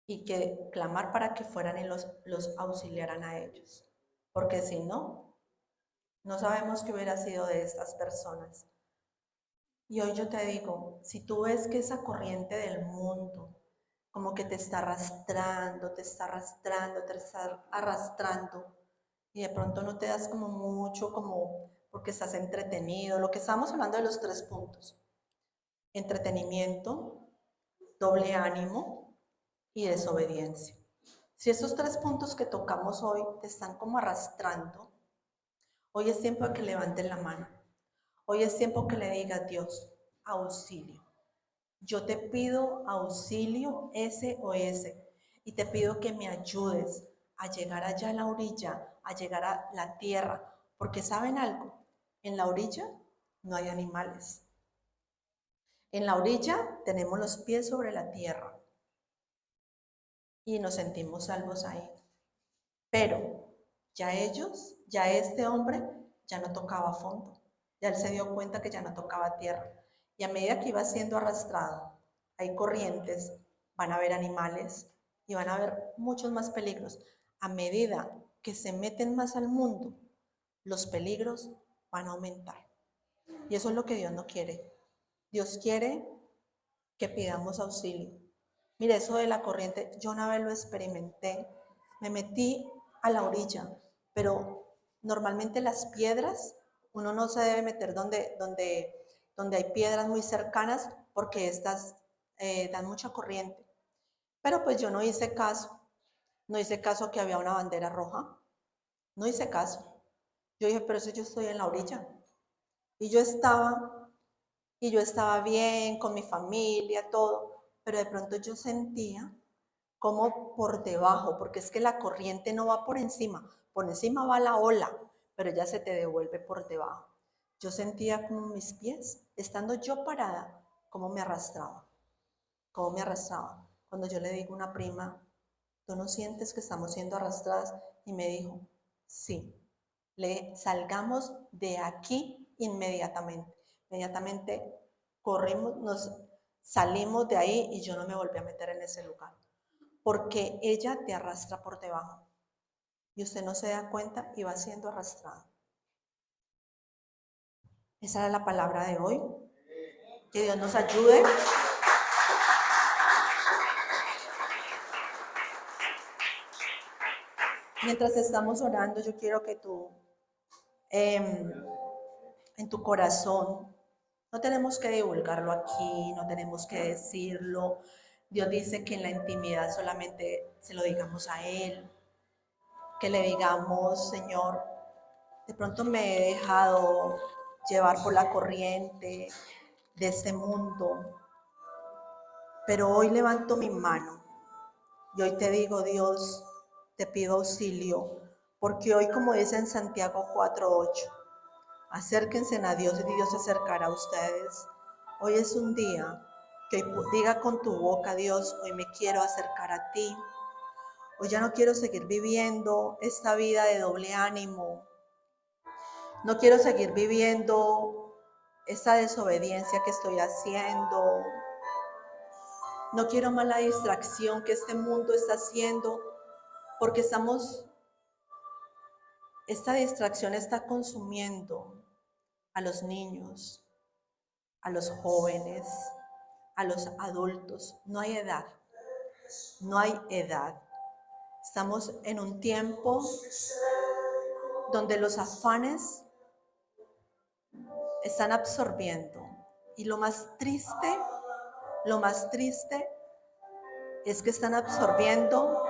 A: y que clamar para que fueran y los auxiliaran a ellos. Porque si no, no sabemos qué hubiera sido de estas personas. Y hoy yo te digo, si tú ves que esa corriente del mundo como que te está arrastrando, te está arrastrando, te está arrastrando, y de pronto no te das como mucho, como porque estás entretenido, lo que estamos hablando de los 3 puntos, entretenimiento, doble ánimo y desobediencia. Si esos 3 puntos que tocamos hoy te están como arrastrando, hoy es tiempo de que levanten la mano. Hoy es tiempo que le digas, Dios, auxilio. Yo te pido auxilio SOS y te pido que me ayudes a llegar allá a la orilla, a llegar a la tierra, porque ¿saben algo? En la orilla no hay animales. En la orilla tenemos los pies sobre la tierra y nos sentimos salvos ahí. Pero ya este hombre, ya no tocaba fondo. Ya él se dio cuenta que ya no tocaba tierra. Y a medida que iba siendo arrastrado, hay corrientes, van a haber animales y van a haber muchos más peligros. A medida que se meten más al mundo, los peligros van a aumentar. Y eso es lo que Dios no quiere. Dios quiere que pidamos auxilio. Mire, eso de la corriente, yo una vez lo experimenté. Me metí a la orilla, pero normalmente las piedras, uno no se debe meter donde hay piedras muy cercanas porque estas dan mucha corriente. Pero pues yo no hice caso que había una bandera roja, no hice caso. Yo dije, pero si yo estoy en la orilla. Y yo estaba bien con mi familia, todo, pero de pronto yo sentía como por debajo, porque es que la corriente no va por encima va la ola, pero ya se te devuelve por debajo. Yo sentía como mis pies, estando yo parada, como me arrastraba. Cuando yo le digo a una prima, ¿tú no sientes que estamos siendo arrastradas? Y me dijo, sí, salgamos de aquí inmediatamente. Inmediatamente corrimos, nos salimos de ahí y yo no me volví a meter en ese lugar. Porque ella te arrastra por debajo y usted no se da cuenta y va siendo arrastrado. Esa era la palabra de hoy. Que Dios nos ayude. Mientras estamos orando, yo quiero que tú, en tu corazón, no tenemos que divulgarlo aquí, no tenemos que decirlo. Dios dice que en la intimidad solamente se lo digamos a Él, que le digamos, Señor, de pronto me he dejado llevar por la corriente de este mundo, pero hoy levanto mi mano y hoy te digo, Dios, te pido auxilio, porque hoy, como dice en Santiago 4:8, acérquense a Dios y Dios se acercará a ustedes. Hoy es un día que diga con tu boca, Dios, hoy me quiero acercar a ti. Hoy ya no quiero seguir viviendo esta vida de doble ánimo. No quiero seguir viviendo esa desobediencia que estoy haciendo. No quiero más la distracción que este mundo está haciendo, porque esta distracción está consumiendo a los niños, a los jóvenes, a los adultos. No hay edad, no hay edad. Estamos en un tiempo donde los afanes están absorbiendo. Y lo más triste es que están absorbiendo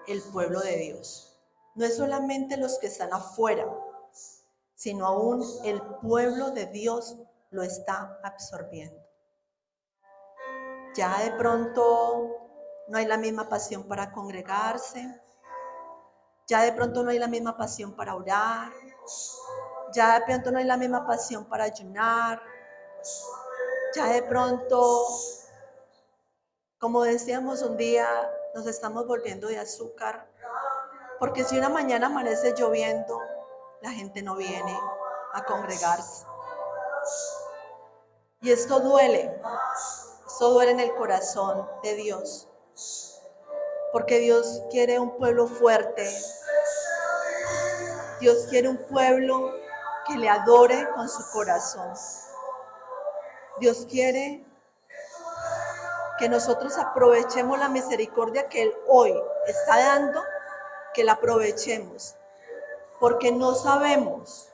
A: el pueblo de Dios. No es solamente los que están afuera, sino aún el pueblo de Dios lo está absorbiendo. Ya de pronto no hay la misma pasión para congregarse, ya de pronto no hay la misma pasión para orar, ya de pronto no hay la misma pasión para ayunar, ya de pronto, como decíamos un día, nos estamos volviendo de azúcar, porque si una mañana amanece lloviendo, la gente no viene a congregarse. Y esto duele en el corazón de Dios, porque Dios quiere un pueblo fuerte. Dios quiere un pueblo que le adore con su corazón. Dios quiere que nosotros aprovechemos la misericordia que Él hoy está dando, que la aprovechemos, porque no sabemos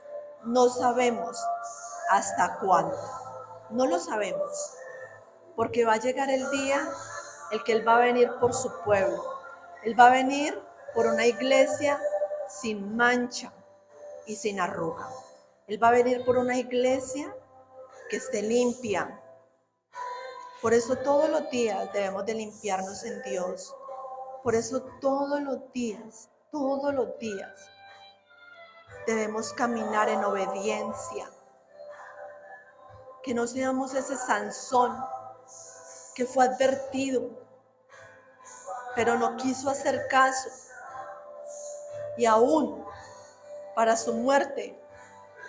A: hasta cuándo. No lo sabemos, porque va a llegar el día en que Él va a venir por su pueblo. Él va a venir por una iglesia sin mancha y sin arruga. Él va a venir por una iglesia que esté limpia. Por eso todos los días debemos de limpiarnos en Dios. Por eso todos los días debemos caminar en obediencia. Que no seamos ese Sansón que fue advertido, pero no quiso hacer caso. Y aún para su muerte,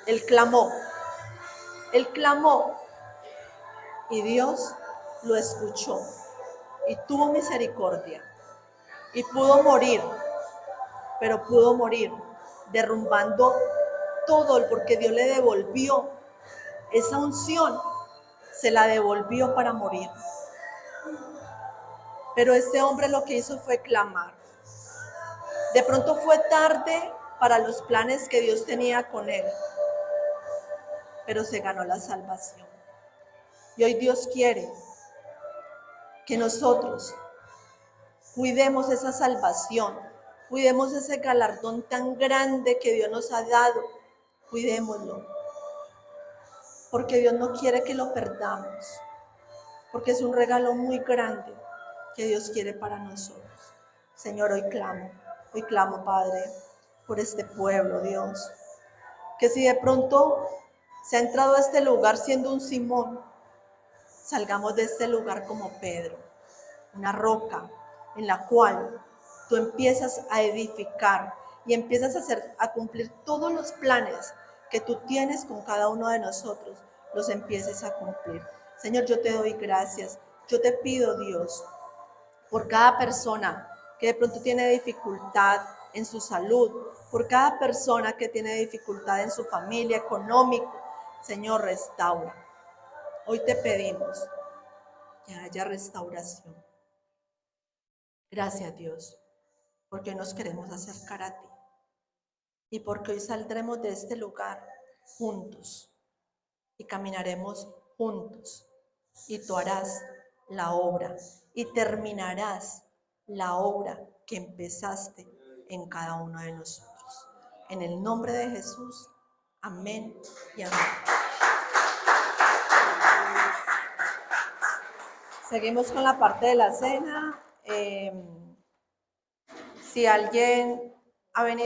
A: él clamó y Dios lo escuchó y tuvo misericordia y pudo morir, pero pudo morir derrumbando todo, porque Dios le devolvió esa unción, se la devolvió para morir. Pero este hombre lo que hizo fue clamar. De pronto fue tarde para los planes que Dios tenía con él, pero se ganó la salvación. Y hoy Dios quiere que nosotros cuidemos esa salvación, cuidemos ese galardón tan grande que Dios nos ha dado, cuidémoslo, porque Dios no quiere que lo perdamos, porque es un regalo muy grande que Dios quiere para nosotros. Señor, hoy clamo, Padre, por este pueblo, Dios, que si de pronto se ha entrado a este lugar siendo un Simón, salgamos de este lugar como Pedro, una roca en la cual tú empiezas a edificar y empiezas a cumplir todos los planes que tú tienes con cada uno de nosotros, los empieces a cumplir. Señor, yo te doy gracias. Yo te pido, Dios, por cada persona que de pronto tiene dificultad en su salud, por cada persona que tiene dificultad en su familia, económico. Señor, restaura. Hoy te pedimos que haya restauración. Gracias, Dios, porque nos queremos acercar a ti y porque hoy saldremos de este lugar juntos y caminaremos juntos y tú harás la obra y terminarás la obra que empezaste en cada uno de nosotros. En el nombre de Jesús, amén y amén. Seguimos con la parte de la cena. Si alguien ha venido